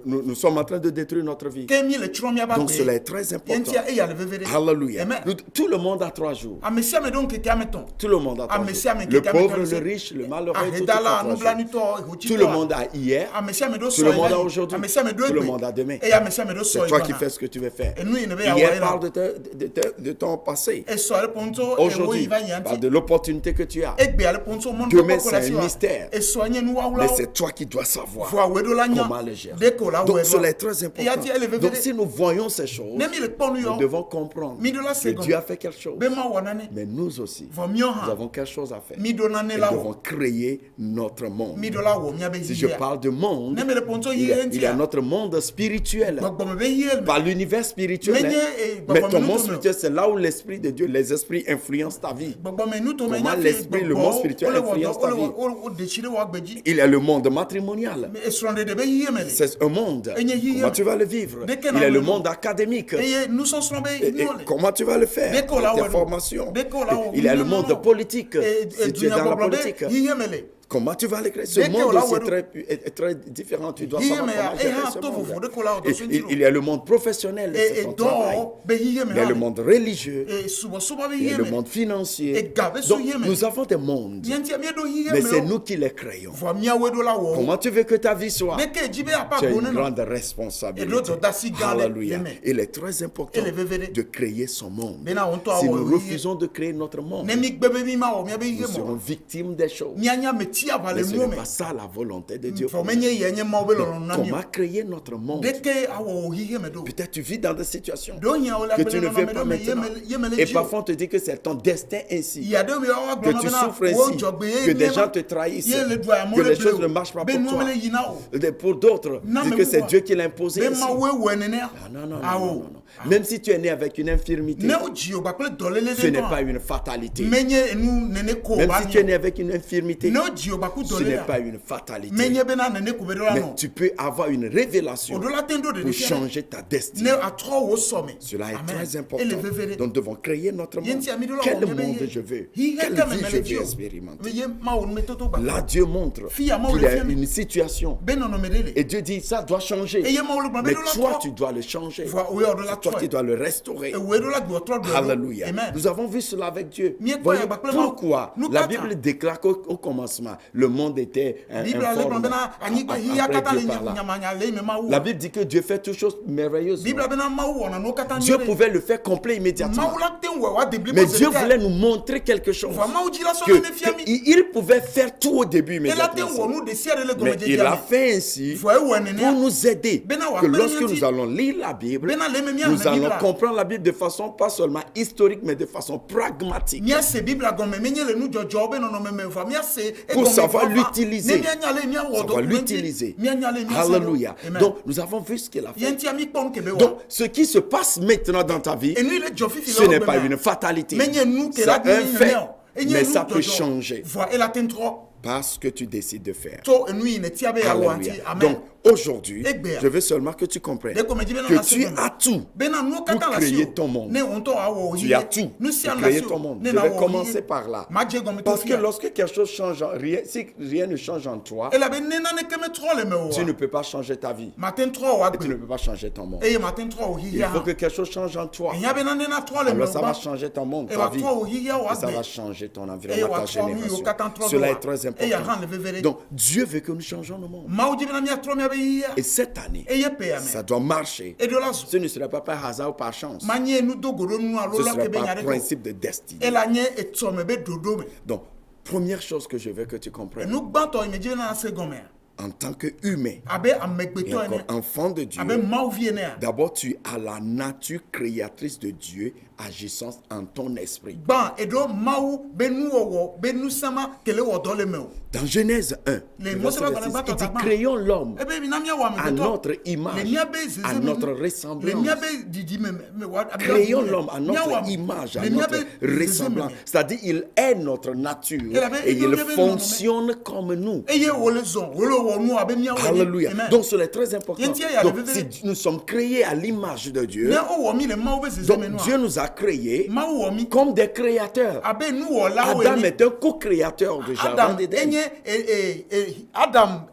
S3: nous sommes en train de détruire notre vie.
S4: ke mi le tro mi aba
S3: Donc cela est très important.
S4: Yenti e ya le vevere
S3: Alléluia.
S4: amen
S3: Tout le monde a 3 jours.
S4: amesia me don keke ameton
S3: Tout le monde a 3
S4: amesia
S3: jours.
S4: me
S3: Le
S4: keke
S3: pauvre,
S4: ameton
S3: le riche, le malheureux, tout est
S4: ahedala
S3: à 3
S4: nu bla
S3: jours.
S4: ni to
S3: Tout le monde a hier.
S4: amesia me do
S3: Tout
S4: so
S3: le monde a aujourd'hui.
S4: amesia me do
S3: Tout le monde a demain.
S4: e amesia me do so
S3: C'est toi qui fais ce que tu veux faire.
S4: Et nous, il ne veut y avoir
S3: Hier
S4: rien.
S3: parle de ton passé.
S4: e so ale ponto e wo
S3: Aujourd'hui,
S4: iva
S3: parle
S4: yanti
S3: de l'opportunité que tu as.
S4: egbe ale ponto mon
S3: Demain, c'est un mystère.
S4: e so anye nu wa
S3: Mais c'est toi qui dois savoir
S4: voa wedo la nya
S3: comment les gérer.
S4: de ko la
S3: Donc
S4: wedo
S3: cela est très
S4: e yati ele
S3: important. Donc
S4: vevere
S3: si nous voyons ces choses,
S4: ne mi le ponu yo
S3: nous devons comprendre
S4: Mi do la
S3: que
S4: seconde.
S3: Dieu a fait quelque chose.
S4: be ma wona ne
S3: Mais nous aussi,
S4: va mio
S3: nous
S4: ha
S3: avons quelque chose à faire.
S4: mi do na ne
S3: Nous
S4: la
S3: devons
S4: wo
S3: créer notre monde.
S4: mi do la wo mi abe
S3: Si je
S4: yi
S3: parle de monde,
S4: ne me le ponto
S3: il
S4: yi
S3: y a
S4: enti
S3: notre monde spirituel.
S4: gbogbo me be yi el
S3: Par l'univers spirituel.
S4: Mais
S3: Mais
S4: bah,
S3: ton
S4: nous,
S3: monde
S4: nous,
S3: spirituel, c'est là où l'Esprit de Dieu, les esprits influencent ta vie.
S4: gbogbo me nu to me
S3: Comment
S4: nya
S3: l'esprit, le monde spirituel influence ta vie.
S4: o de chire wa gbeji
S3: Il y a le monde matrimonial.
S4: me esronde de be yi emele
S3: C'est un monde.
S4: Et il y a-
S3: Comment tu vas le vivre?
S4: Dès que
S3: Il y a
S4: nous-
S3: le monde académique.
S4: e nous sont be
S3: Et
S4: yi
S3: comment tu vas le faire?
S4: Dès qu'on l'a
S3: Tes
S4: oué-
S3: formations.
S4: dès qu'on l'a oué-
S3: Il y a le
S4: non, non,
S3: monde
S4: non.
S3: politique.
S4: e
S3: Si tu es dans la politique.
S4: yi emele
S3: Comment tu vas le créer? Ce
S4: Dès
S3: monde
S4: qu'on l'a
S3: aussi
S4: oué-
S3: est très différent. Tu dois
S4: Yi
S3: savoir
S4: eme
S3: comment
S4: ya,
S3: gérer
S4: ha,
S3: ce
S4: to
S3: monde.
S4: fofo, dès qu'on l'a oué-
S3: Il y a le monde professionnel, c'est ton
S4: do
S3: travail.
S4: be yi emele
S3: Il y a le monde religieux.
S4: e subo subo be
S3: Il
S4: yi
S3: y a le
S4: emele
S3: monde financier.
S4: Et gabe so
S3: Donc,
S4: yeme.
S3: nous avons des mondes.
S4: yenti mi do yi
S3: Mais c'est
S4: emele
S3: nous qui les créons.
S4: va mi awedo la wo
S3: Comment tu veux que ta vie soit?
S4: ne ke jibe apa
S3: Tu as une
S4: bone no
S3: grande
S4: Et
S3: responsabilité.
S4: l'autre dasi gale,
S3: Alléluia.
S4: yeme.
S3: Il est très important
S4: Et les vevere.
S3: de créer son monde.
S4: Bena on to
S3: Si
S4: awo
S3: nous
S4: yi-
S3: refusons de créer notre monde,
S4: ne mi gbebe mi ma wo mi abe yi
S3: nous serons
S4: mo
S3: victimes des choses.
S4: mi anya me ti aba le
S3: Mais ce
S4: mu
S3: n'est
S4: me
S3: pas ça la volonté de Dieu.
S4: fo menye yenye ma obe lolo na mi
S3: Comment créer notre monde?
S4: de ke awo yi me do
S3: Peut-être tu vis dans des situations
S4: do nya o la
S3: que tu ne
S4: no
S3: veux
S4: me
S3: pas
S4: do me
S3: maintenant.
S4: yemele
S3: Et parfois on te dit que c'est ton destin ainsi.
S4: ya de mi o
S3: Que tu souffres ainsi, que des gens te trahissent, que les choses ne marchent pas pour toi. Pour d'autres,
S4: Non,
S3: dis
S4: mais
S3: que c'est
S4: pourquoi?
S3: Dieu qui l'a imposé
S4: be
S3: ainsi.
S4: ma we we nene
S3: Non, non, non,
S4: awo
S3: non, non, non. Même si tu es né avec une infirmité,
S4: ne o ji o ba pele dolele
S3: ce
S4: de
S3: n'est
S4: to
S3: pas une fatalité.
S4: menye enu nene ko
S3: Même
S4: ba
S3: si tu es né avec une infirmité,
S4: ne o ji o ba ku
S3: ce n'est
S4: dolele
S3: pas une fatalité.
S4: menye be na nene ku be do la
S3: Mais
S4: no
S3: tu peux avoir une révélation
S4: o do la tendo de
S3: pour
S4: de
S3: changer ta destinée.
S4: ne atro wo so me
S3: Cela est
S4: Amen.
S3: très important.
S4: Et le vevere.
S3: Donc, nous devons créer notre monde.
S4: Yenti amido la
S3: Quel
S4: wo me be
S3: monde
S4: ye.
S3: je veux?
S4: Hi he
S3: Quelle
S4: ka me
S3: vie
S4: me
S3: je
S4: le
S3: veux
S4: jio.
S3: expérimenter?
S4: Ye ma wo me toto ba
S3: Là, Dieu montre
S4: Fille à moi,
S3: qu'il
S4: le
S3: y a
S4: film.
S3: une situation.
S4: be no no me dele
S3: Et Dieu dit, ça doit changer.
S4: Et ye ma wo le ba be
S3: Mais
S4: do la
S3: toi,
S4: tro.
S3: tu dois le changer.
S4: Voi o yo do la
S3: C'est toi
S4: tro.
S3: qui dois le restaurer.
S4: E we do la do tro do
S3: Alléluia.
S4: Amen.
S3: Nous avons vu cela avec Dieu.
S4: Mieux quoi,
S3: Voyez
S4: bah, clairement,
S3: pourquoi
S4: nous
S3: la
S4: quatre.
S3: Bible déclare qu'au commencement, le monde était
S4: Bible ale
S3: informe.
S4: ba be na ani ba hi ya
S3: Après
S4: kata
S3: Dieu
S4: le
S3: par là.
S4: nyamanya le me ma wo
S3: La Bible dit que Dieu fait toutes choses merveilleuses.
S4: Bible be na ma wo na no kata
S3: Dieu
S4: nyere.
S3: pouvait le faire complet
S4: Ma
S3: immédiatement.
S4: wo la ten wo wa debli
S3: Mais Dieu voulait nous montrer quelque chose.
S4: Vraiment, on dit la
S3: Que,
S4: sonne me fiami.
S3: il pouvait faire tout au début
S4: Et la ten wo
S3: immédiatement.
S4: nous de siere le
S3: Mais
S4: gomeje
S3: il a fait ainsi
S4: Faut e wo nene.
S3: pour nous aider.
S4: Bena wa
S3: Que
S4: pele
S3: lorsque
S4: nyati.
S3: nous allons lire la Bible,
S4: Bena le me mia
S3: nous
S4: na
S3: allons
S4: Bible.
S3: comprendre la Bible de façon pas seulement historique, mais de façon pragmatique.
S4: Mia se Bible gome menye le nu jojo be no no me fa mia se e
S3: Pour
S4: gome
S3: savoir
S4: fa fa.
S3: l'utiliser.
S4: Ne mia nyale mia wo
S3: Savoir
S4: documenti.
S3: l'utiliser.
S4: Mia nyale mia
S3: Alléluia.
S4: Amen.
S3: Donc, nous avons vu ce qu'il a fait.
S4: Yenti ami pon kebe wo.
S3: Donc, ce qui se passe maintenant dans ta vie,
S4: Et nous il jofi fi
S3: ce n'est pas une fatalité.
S4: Menye nu ke
S3: C'est
S4: la
S3: un fait.
S4: Et
S3: Mais ça peut changer.
S4: Voi e la ten tro.
S3: Parce que tu décides de faire.
S4: to enu yi ne tia be ya wo anti
S3: Alléluia.
S4: amen.
S3: Donc aujourd'hui,
S4: Egbea.
S3: je veux seulement que tu comprennes
S4: Dès qu'on me dit, ben non,
S3: que
S4: la
S3: tu
S4: seconde.
S3: as tout
S4: Bena no
S3: pour
S4: kata la
S3: créer
S4: sio.
S3: ton monde.
S4: Ne on to awo
S3: Tu
S4: yi.
S3: as tout
S4: Nu si
S3: pour
S4: an
S3: créer
S4: la
S3: ton
S4: sio.
S3: monde.
S4: Ne
S3: Je
S4: na
S3: vais
S4: wo
S3: commencer
S4: yi.
S3: par là.
S4: Ma je gomi to
S3: Parce que
S4: fia.
S3: lorsque quelque chose change, si rien ne change en toi,
S4: Et la ben ne na ne keme tro le me o.
S3: tu ne peux pas changer ta vie.
S4: Matin tro wa
S3: Et tu ne
S4: gbe.
S3: peux pas changer ton monde.
S4: E matin tro o hi
S3: Il
S4: ya.
S3: faut que quelque chose change en toi.
S4: E ya ben ne na tro le me
S3: Alors
S4: o.
S3: ça va changer ton monde,
S4: Et
S3: ta
S4: wa
S3: vie.
S4: tro o hi ya wa
S3: Et ça va
S4: gbe.
S3: changer ton
S4: Et
S3: environnement,
S4: wa
S3: ta
S4: tro mi o
S3: génération.
S4: katan tro.
S3: Cela est très
S4: Et ya
S3: important.
S4: ran le vevere.
S3: Donc Dieu veut que nous changions le monde.
S4: Ma o jibina mi atro mi abe ya.
S3: Et cette année,
S4: E ye pe ya me.
S3: ça doit marcher.
S4: E do la zo.
S3: Ce ne serait pas par hasard ou par chance.
S4: Ma nye nu dogoro nu
S3: Ce
S4: alo la
S3: serait
S4: ke be
S3: par
S4: nyare ko.
S3: principe de destinée.
S4: E la nye eto me be dodo me.
S3: Donc, première chose que je veux que tu comprennes,
S4: Nu gbanto me jibina na se gome.
S3: en tant qu'humain
S4: Abe
S3: et
S4: amegbeto
S3: encore
S4: ene.
S3: enfant de Dieu,
S4: Abe ma o vie ene.
S3: d'abord tu as la nature créatrice de Dieu agissant en ton esprit.
S4: Gban edo mawu be nu owo be nu sama kele wo do le me o.
S3: Dans Genèse 1,
S4: Les
S3: le
S4: mots
S3: verset
S4: se
S3: 26,
S4: battent
S3: il dit
S4: dans
S3: créons l'homme
S4: Ebe mi na mi wa me
S3: à
S4: beto.
S3: notre image, à notre ressemblance.
S4: Le mia be didi me wa.
S3: Créons l'homme à notre image, à notre ressemblance. C'est-à-dire, il est notre nature et il fonctionne comme nous.
S4: Eye wo le zon, wo le wo nu abe mi awo.
S3: Alléluia. Donc, cela est très important.
S4: Yentia ya
S3: Donc,
S4: le bébé.
S3: si nous sommes créés à l'image de Dieu,
S4: Ne o wo mi le ma o be se
S3: donc
S4: me no.
S3: Dieu nous a créés
S4: Ma wo mi
S3: comme des créateurs.
S4: abe nu wo la o
S3: Adam
S4: ni.
S3: est un co-créateur du jardin
S4: Adam
S3: d'Éden.
S4: Adam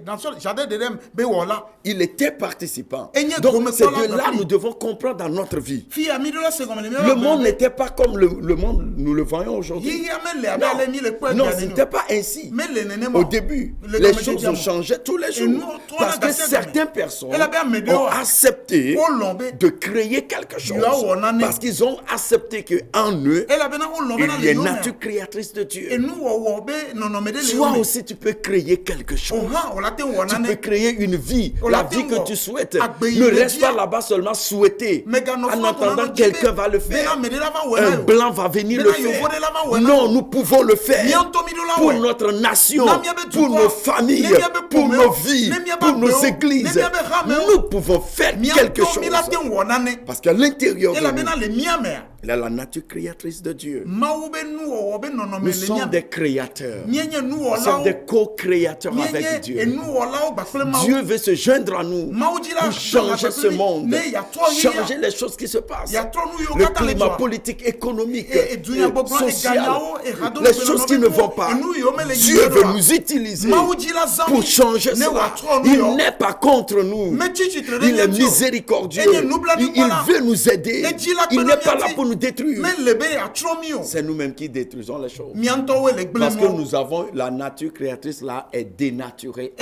S4: dans le jardin d'Éden be wo la.
S3: Il était participant.
S4: Enye
S3: Donc,
S4: gome
S3: c'est
S4: kola
S3: de là
S4: gapli.
S3: nous devons comprendre dans notre vie.
S4: Fi ami do la se comme le
S3: Le monde n'était pas comme le monde, nous le voyons aujourd'hui.
S4: Yi ya me le abe
S3: Non,
S4: ale mi le ko
S3: non, ce n'était pas ainsi.
S4: Mais le nene mo.
S3: Au début,
S4: Le
S3: les
S4: comme
S3: choses
S4: diamo.
S3: ont changé tous les
S4: nous,
S3: jours.
S4: toi,
S3: Parce
S4: on a
S3: que
S4: cassé
S3: certaines
S4: demain.
S3: personnes
S4: Elle a bien aimé
S3: ont
S4: dehors.
S3: accepté
S4: Oh, lombe.
S3: de créer quelque chose.
S4: a ou on en est.
S3: Parce qu'ils ont accepté qu'en eux,
S4: Elle a ben o lo
S3: il
S4: na
S3: y a
S4: le
S3: une
S4: yo.
S3: nature créatrice de
S4: Et
S3: Dieu.
S4: nous wo be non non me de le.
S3: Toi aussi, tu peux créer quelque chose.
S4: O la te wo
S3: Tu
S4: na
S3: peux
S4: ne.
S3: créer une vie,
S4: On
S3: la
S4: l'a
S3: vie
S4: dit,
S3: que
S4: on-
S3: tu souhaites.
S4: Agbe
S3: Ne
S4: il
S3: reste
S4: dit,
S3: pas là-bas seulement souhaiter.
S4: Mais gars, nos
S3: En
S4: frères,
S3: attendant,
S4: on a
S3: quelqu'un
S4: dit,
S3: va le
S4: mais
S3: faire.
S4: là, mais de là, va, ouais,
S3: Un
S4: là,
S3: blanc va venir
S4: mais
S3: le
S4: là, il
S3: faire.
S4: faut de là, va, ouais,
S3: Non,
S4: là.
S3: nous pouvons le faire.
S4: Mianto mi do la,
S3: Pour
S4: ouais.
S3: notre nation,
S4: Na miabe
S3: pour
S4: tukwa.
S3: nos familles,
S4: Ne miabe
S3: pour
S4: pomeo.
S3: nos vies,
S4: Ne miabe
S3: pour nos
S4: beo.
S3: églises.
S4: Ne miabe rameo.
S3: Nous pouvons faire quelque
S4: Mianto mi la te
S3: chose.
S4: wo na ne.
S3: Parce qu'à l'intérieur
S4: Et
S3: de
S4: là
S3: nous,
S4: ben le miame.
S3: il y a la nature créatrice de Dieu.
S4: Ma wo be nu wo be non non me
S3: Nous
S4: le
S3: sommes
S4: miame.
S3: des créateurs.
S4: Mienye nu wo
S3: Nous
S4: la.
S3: sommes des co-créateurs avec
S4: Mienye e
S3: Dieu.
S4: nu wo la o ba kle ma.
S3: Dieu veut se joindre à nous pour changer ce monde, changer les choses qui se passent. Le climat politique, économique, social, les choses qui ne vont pas. Dieu veut nous utiliser pour changer cela. Il n'est pas contre nous. Il est miséricordieux. Il veut nous aider. Il n'est pas là pour nous détruire. C'est nous-mêmes qui détruisons les choses. Parce que nous avons la nature créatrice là est dénaturée.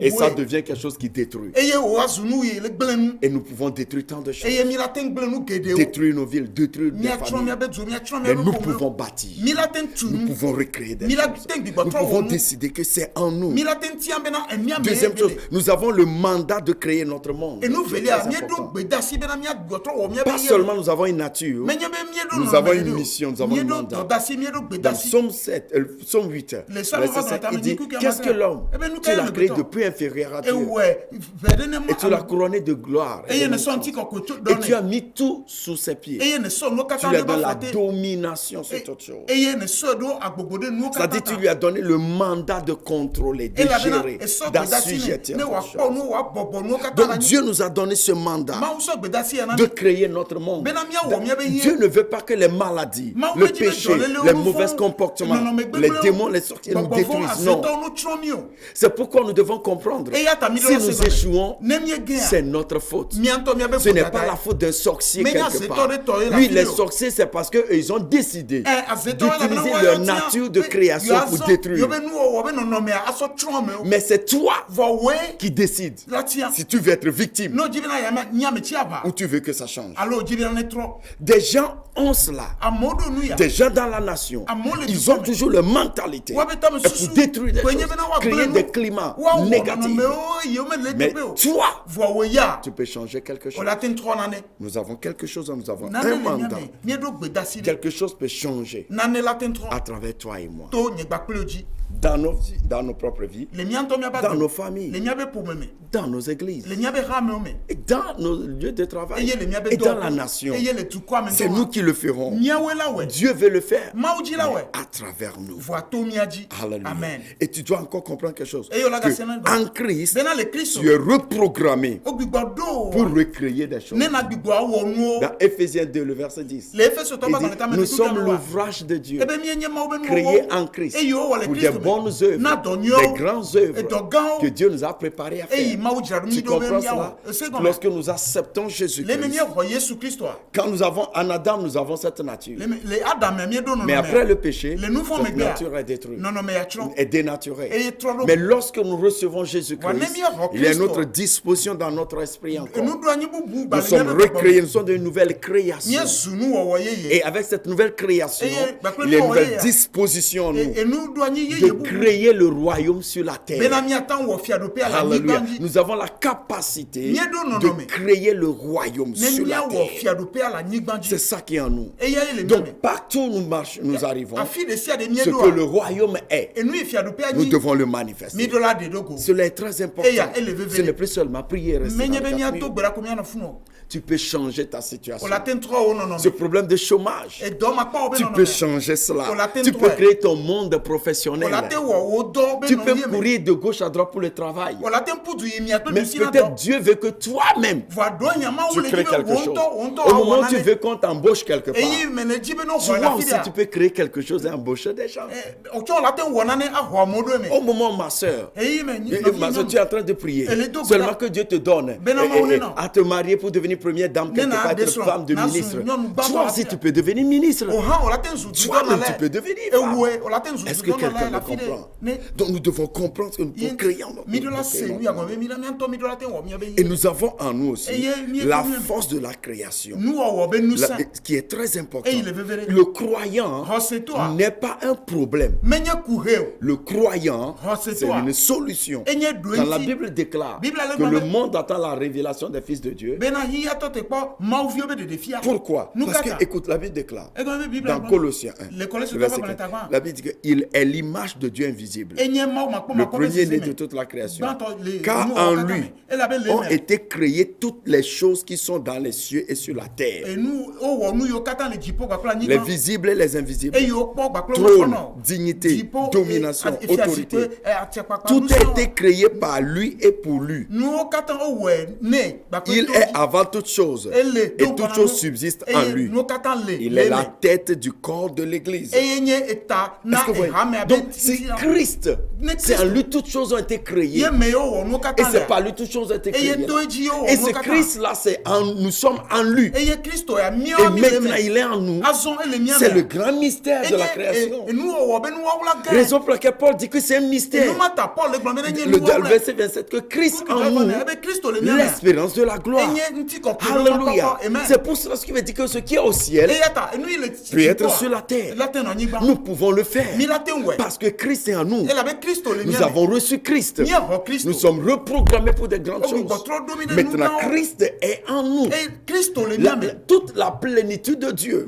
S3: Et ça devient quelque chose qui détruit. Et nous pouvons détruire tant de choses. Détruire nos villes, détruire des familles. Mais nous pouvons bâtir. Nous pouvons recréer des choses. Nous pouvons décider que c'est en nous. Deuxième chose, nous avons le mandat de créer notre monde. C'est très important. Pas seulement nous avons une nature, nous avons une mission, nous avons un mandat. Dans Psaume 8, verset 5, il dit, qu'est-ce que l'homme? Tu l'as créé de peu inférieur à Dieu. Et tu l'as couronné de gloire. Et tu as mis tout sous ses pieds. Tu lui as donné la domination sur toute chose. C'est-à-dire tu lui as donné le mandat de contrôler, de gérer, d'assujettir toutes choses. Donc Dieu nous a donné ce mandat de créer notre monde. Dieu ne veut pas que les maladies, le péché, les mauvais comportements, les démons, les sorciers nous détruisent. Non. C'est pourquoi nous devons comprendre. Si nous échouons, c'est notre faute. Ce n'est pas la faute d'un sorcier quelque part. Oui, les sorciers, c'est parce qu'ils ont décidé d'utiliser leur nature de création pour détruire. Mais c'est toi qui décides si tu veux être victime ou tu veux que ça change. Des gens ont cela. Des gens dans la nation, ils ont toujours la mentalité pour détruire des choses, créer des climats négatifs. Mais toi, tu peux changer quelque chose. Nous avons quelque chose, nous avons un mandat. Quelque chose peut changer à travers toi et moi. dans nos propres vies, dans nos familles, dans nos églises, et dans nos lieux de travail, et dans la nation. C'est nous qui le ferons. Dieu veut le faire à travers nous. Alléluia. Et tu dois encore comprendre quelque chose. En Christ, tu es reprogrammé pour recréer des choses. Dans Éphésiens 2, le verset 10, il dit, nous sommes l'ouvrage de Dieu, créé en Christ pour des bonnes œuvres, des grandes œuvres que Dieu nous a préparées à faire. Tu comprends cela? Lorsque nous acceptons Jésus-Christ, quand nous avons en Adam, nous avons cette nature. Mais après le péché, cette nature est détruite, est dénaturée. Mais lorsque nous recevons Jésus-Christ, il y a une autre disposition dans notre esprit encore. Nous sommes recréés, nous sommes de nouvelles créations. Et avec cette nouvelle création, il y a une nouvelle disposition en nous de créer le royaume sur la terre. Alléluia. Nous avons la capacité de créer le royaume sur la terre. C'est ça qui est en nous. Donc partout où nous arrivons, ce que le royaume est, nous devons le manifester. Cela est très important. Ce n'est plus seulement prier et rester dans le mur. Tu peux changer ta situation. Ce problème de chômage, tu peux changer cela. Tu peux créer ton monde professionnel. Tu peux courir de gauche à droite pour le travail. Mais peut-être Dieu veut que toi-même, tu crées quelque chose. Au moment où tu veux qu'on t'embauche quelque part, toi aussi tu peux créer quelque chose et embaucher des gens. Au moment, ma soeur, tu es en train de prier. Seulement que Dieu te donne à te marier pour devenir première dame, quelque part, être femme de ministre. Toi aussi tu peux devenir ministre. Toi-même tu peux devenir femme. Est-ce que quelqu'un me comprend? Donc nous devons comprendre que nous pouvons créer en nous. Et nous avons en nous aussi la force de la création, qui est très important. Le croyant n'est pas un problème. Le croyant, c'est une solution. Quand la Bible déclare que le monde attend la révélation des fils de Dieu. Pourquoi? Parce que, écoute, la Bible déclare dans Colossiens 1, verset 4, la Bible dit qu'il est l'image de Dieu invisible, le premier-né de toute la création. Car en lui ont été créées toutes les choses qui sont dans les cieux et sur la terre, les visibles et les invisibles, trône, dignité, domination, autorité. Tout a été créé par lui et pour lui. Il est avant toutes choses et toutes choses subsistent en lui. Il est la tête du corps de l'Église. Est-ce que vous voyez? Donc c'est Christ. C'est en lui toutes choses ont été créées. Et c'est par lui toutes choses ont été créées. Et ce Christ-là, nous sommes en lui. Et maintenant, il est en nous. C'est le grand mystère de la création. Raison pour laquelle Paul dit que c'est un mystère. Le verset 27, que Christ en nous, l'espérance de la gloire. Alléluia. C'est pour cela qu'il veut dire que ce qui est au ciel peut être sur la terre. Nous pouvons le faire parce que Christ est en nous. Nous avons reçu Christ. Nous sommes reprogrammés pour des grandes choses. Maintenant, Christ est en nous. Toute la plénitude de Dieu.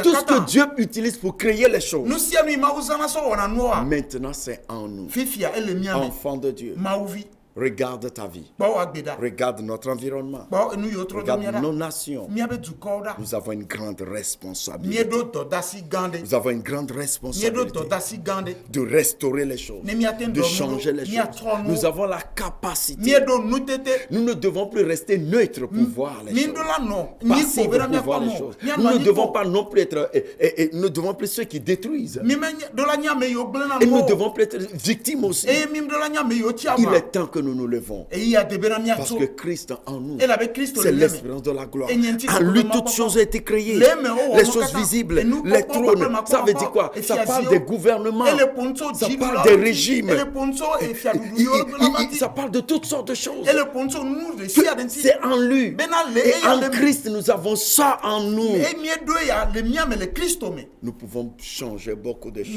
S3: Tout ce que Dieu utilise pour créer les choses. Maintenant, c'est en nous. Enfants de Dieu. Regarde ta vie. Regarde notre environnement. Regarde nos nations. Nous avons une grande responsabilité. Nous avons une grande responsabilité de restaurer les choses, de changer les choses. Nous avons la capacité. Nous ne devons plus rester neutres pour voir les choses. Passifs pour voir les choses. Nous ne devons pas non plus être, nous ne devons plus ceux qui détruisent. Et nous ne devons plus être victimes aussi. Il est temps que nous nous levons. Parce que Christ en nous, c'est l'espérance de la gloire. En lui, toutes choses ont été créées. Les choses visibles, les trônes. Ça veut dire quoi? Ça parle des gouvernements. Ça parle des régimes. Ça parle de toutes sortes de choses. C'est en lui. Et en Christ, nous avons ça en nous. Nous pouvons changer beaucoup de choses.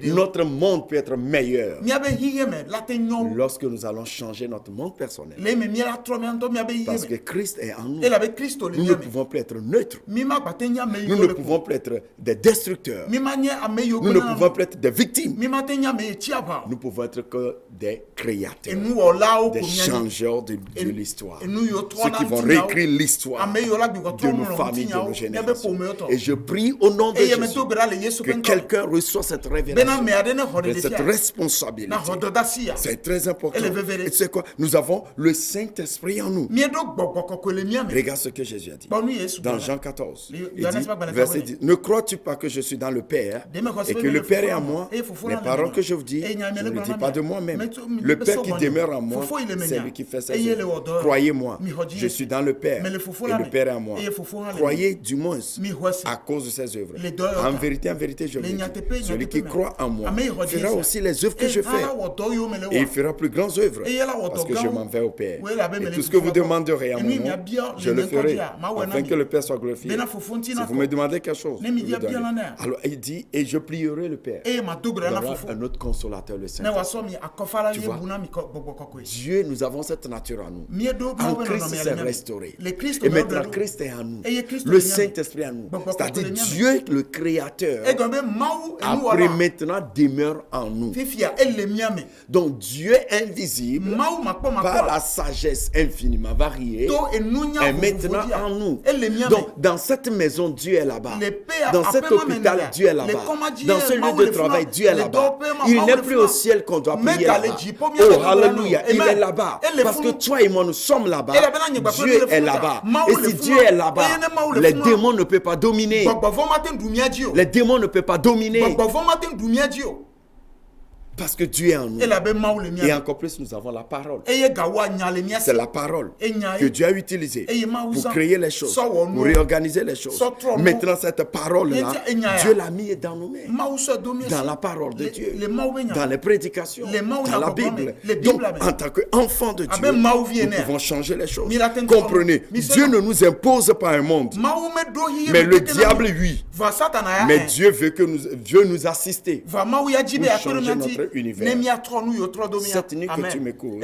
S3: Notre monde peut être meilleur lorsque nous nous allons changer notre monde personnel. Parce que Christ est en nous. Nous ne pouvons plus être neutres. Nous ne pouvons plus être des destructeurs. Nous ne pouvons plus être des victimes. Nous pouvons être que des créateurs, des changeurs de l'histoire. Ceux qui vont réécrire l'histoire de nos familles, de nos générations. Et je prie au nom de Jésus que quelqu'un reçoive cette révélation, cette responsabilité. C'est très important. Et tu sais quoi? Nous avons le Saint-Esprit en nous. Regarde ce que Jésus a dit. Dans Jean 14, il dit, verset 10, ne crois-tu pas que je suis dans le Père et que le Père est en moi? Les paroles que je vous dis, je ne les dis pas de moi-même. Le Père qui demeure en moi, c'est lui qui fait ses œuvres. Croyez-moi, je suis dans le Père et le Père est en moi. Croyez du moins à cause de ses œuvres. En vérité, je vous dis, celui qui croit en moi fera aussi les œuvres que je fais. Et il fera plus grandes œuvres parce que je m'en vais au Père. Et tout ce que vous demanderez à mon nom, je le ferai afin que le Père soit glorifié. Si vous me demandez quelque chose, je le donnerai. Alors il dit, et je plierai le Père. Il y aura un autre consolateur, le Saint-Esprit. Tu vois, Dieu, nous avons cette nature en nous. En Christ s'est restauré. Et maintenant, Christ est en nous. Le Saint-Esprit en nous. C'est-à-dire Dieu, le Créateur, après maintenant demeure en nous. Donc Dieu invisible, par la sagesse infiniment variée, est maintenant en nous. Donc dans cette maison, Dieu est là-bas. Dans cet hôpital, Dieu est là-bas. Dans ce lieu de travail, Dieu est là-bas. Il n'est plus au ciel qu'on doit prier là-bas. Oh, alléluia, il est là-bas. Parce que toi et moi, nous sommes là-bas. Dieu est là-bas. Et si Dieu est là-bas, les démons ne peuvent pas dominer. Les démons ne peuvent pas dominer. Parce que Dieu est en nous. Et encore plus, nous avons la parole. C'est la parole que Dieu a utilisée pour créer les choses, pour réorganiser les choses. Maintenant, cette parole-là, Dieu l'a mis dans nos mains. Dans la parole de Dieu, dans les prédications, dans la Bible. Donc, en tant qu'enfant de Dieu, nous pouvons changer les choses. Comprenez, Dieu ne nous impose pas un monde, mais le diable, oui. Mais Dieu veut nous assister pour changer notre univers. Cette nuit que tu m'écoutes,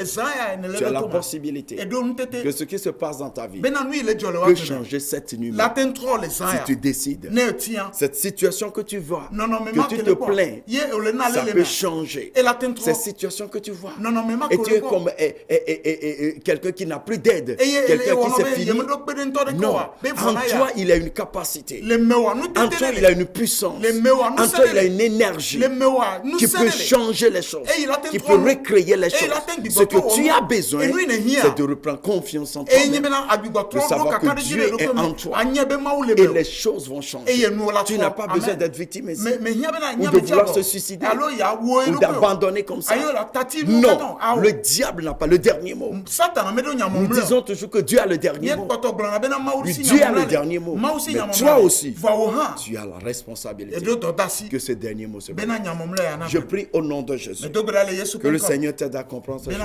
S3: tu as la possibilité que ce qui se passe dans ta vie peut changer cette nuit. Si tu décides, cette situation que tu vois, que tu te plains, ça peut changer. Cette situation que tu vois, et tu es comme quelqu'un qui n'a plus d'aide, quelqu'un qui s'est fini. Non, en toi il a une capacité, en toi il a une puissance, en toi il a une énergie qui peut changer les choses, qui peut recréer les choses. Ce que tu as besoin, c'est de reprendre confiance en toi-même, de savoir que Dieu est en toi et les choses vont changer. Tu n'as pas besoin d'être victime ici, ou de vouloir se suicider, ou d'abandonner comme ça. Non, le diable n'a pas le dernier mot. Nous disons toujours que Dieu a le dernier mot. Dieu a le dernier mot. Mais toi aussi, tu as la responsabilité que ce dernier mot se passe. Je prie au nom de Jésus que le Seigneur t'aide à comprendre ce chose.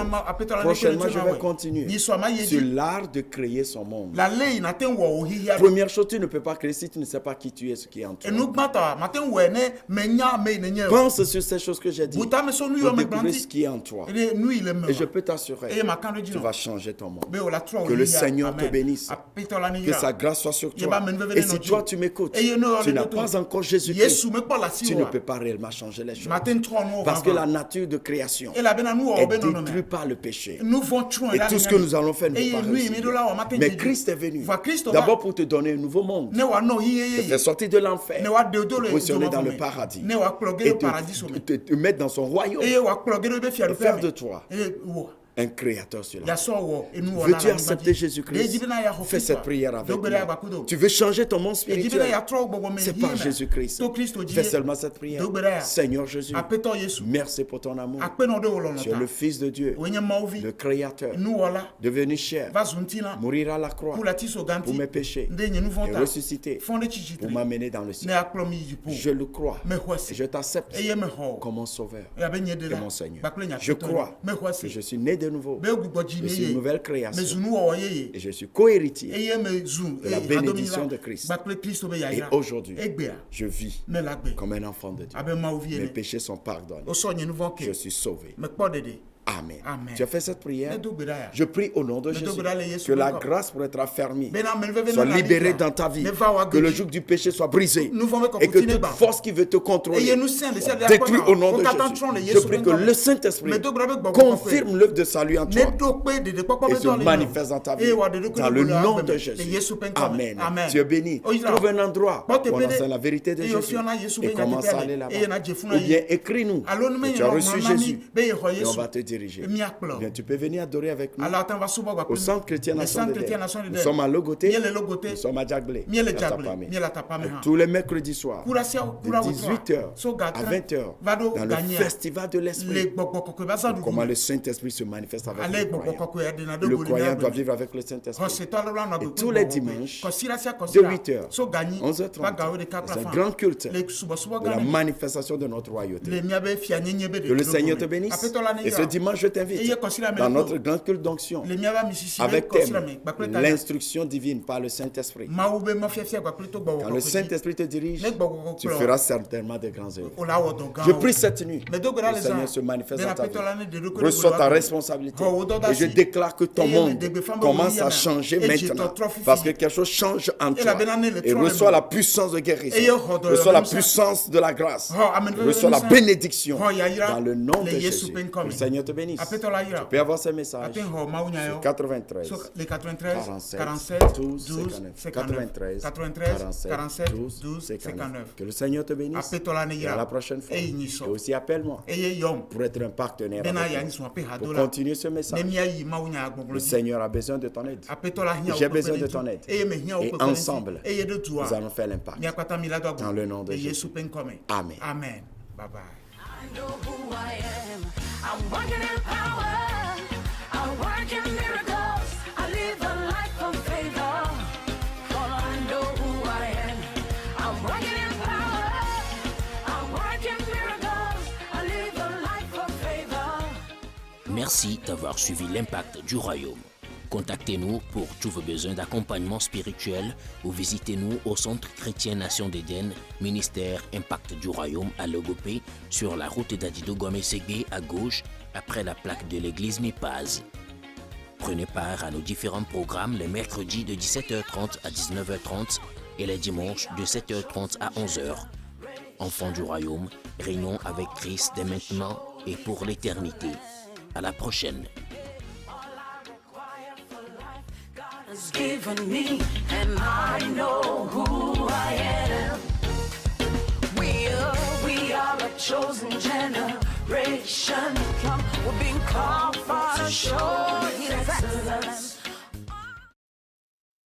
S3: Prochainement, je vais continuer sur l'art de créer son monde. Première chose, tu ne peux pas créer si tu ne sais pas qui tu es, ce qui est en toi. Pense sur ces choses que j'ai dit pour découvrir ce qui est en toi. Et je peux t'assurer, tu vas changer ton monde. Que le Seigneur te bénisse. Que sa grâce soit sur toi. Et si toi tu m'écoutes, tu n'as pas encore Jésus-Christ, tu ne peux pas réellement changer les choses. Parce que la nature de création est détruite par le péché. Et tout ce que nous allons faire ne peut pas réussir. Mais Christ est venu d'abord pour te donner un nouveau monde, te faire sortir de l'enfer, te positionner dans le paradis et te mettre dans son royaume et faire de toi un créateur sur la terre. Veux-tu accepter Jésus-Christ? Fais cette prière avec moi. Tu veux changer ton monde spirituel? C'est par Jésus-Christ. Fais seulement cette prière. Seigneur Jésus, merci pour ton amour. Tu es le Fils de Dieu, le Créateur, devenu chair, mourir à la croix pour mes péchés et ressusciter pour m'amener dans le ciel. Je le crois et je t'accepte comme mon Sauveur et mon Seigneur. Je crois que je suis né de nouveau. Je suis une nouvelle création et je suis co-héritier de la bénédiction de Christ. Et aujourd'hui, je vis comme un enfant de Dieu. Mes péchés sont pardonnés. Je suis sauvé. Amen. Tu as fait cette prière. Je prie au nom de Jésus que la grâce pour être affermie soit libérée dans ta vie, que le joug du péché soit brisé et que toute force qui veut te contrôler soit détruite au nom de Jésus. Je prie que le Saint-Esprit confirme l'œuvre de salut en toi et se manifeste dans ta vie dans le nom de Jésus. Amen. Tu es béni. Trouve un endroit pour annoncer la vérité de Jésus et commence à aller là-bas. Ou bien écris-nous que tu as reçu Jésus et on va te diriger. Bien, tu peux venir adorer avec nous au Centre chrétien Nation d'Éden. Nous sommes à Logoté, nous sommes à Djaglé, tous les mercredis soirs, de 18h à 20h, dans le festival de l'Esprit. Comment le Saint-Esprit se manifeste avec le croyant. Le croyant doit vivre avec le Saint-Esprit. Et tous les dimanches, de 8h, 11h30, c'est un grand culte de la manifestation de notre royauté. Que le Seigneur te bénisse. Et ce dimanche, je t'invite dans notre grand culte d'onction avec thème l'instruction divine par le Saint-Esprit. Quand le Saint-Esprit te dirige, tu feras certainement des grands œuvres. Je prie cette nuit que le Seigneur se manifeste dans ta vie. Reçois ta responsabilité et je déclare que ton monde commence à changer maintenant parce que quelque chose change en toi. Et reçois la puissance de guérison, reçois la puissance de la grâce, reçois la bénédiction dans le nom de Jésus. Que le Seigneur te bénisse. Tu peux avoir ce message sur 93 47 12 59. 93 47 12 59. Que le Seigneur te bénisse. Et à la prochaine fois. Et aussi appelle-moi pour être un partenaire avec toi, pour continuer ce message. Le Seigneur a besoin de ton aide. J'ai besoin de ton aide. Et ensemble, nous allons faire l'impact. Dans le nom de Jésus. Amen.
S4: Amen. Bye bye.
S1: I know who I am. I'm working in power. I work in miracles. I live a life of favor. For I know who I am. I'm working in power. I work in miracles. I live a life of favor.
S2: Merci d'avoir suivi l'Impact du Royaume. Contactez-nous pour tous vos besoins d'accompagnement spirituel ou visitez-nous au Centre chrétien Nation d'Éden, ministère Impact du Royaume à Logopé, sur la route d'Adido Gomé-Ségué à gauche, après la plaque de l'église Népaz. Prenez part à nos différents programmes les mercredis de 17h30 à 19h30 et les dimanches de 7h30 à 11h. Enfants du Royaume, régnons avec Christ dès maintenant et pour l'éternité. À la prochaine.
S1: Has given me, and I know who I am. We are a chosen generation. We're being called for to show His excellence.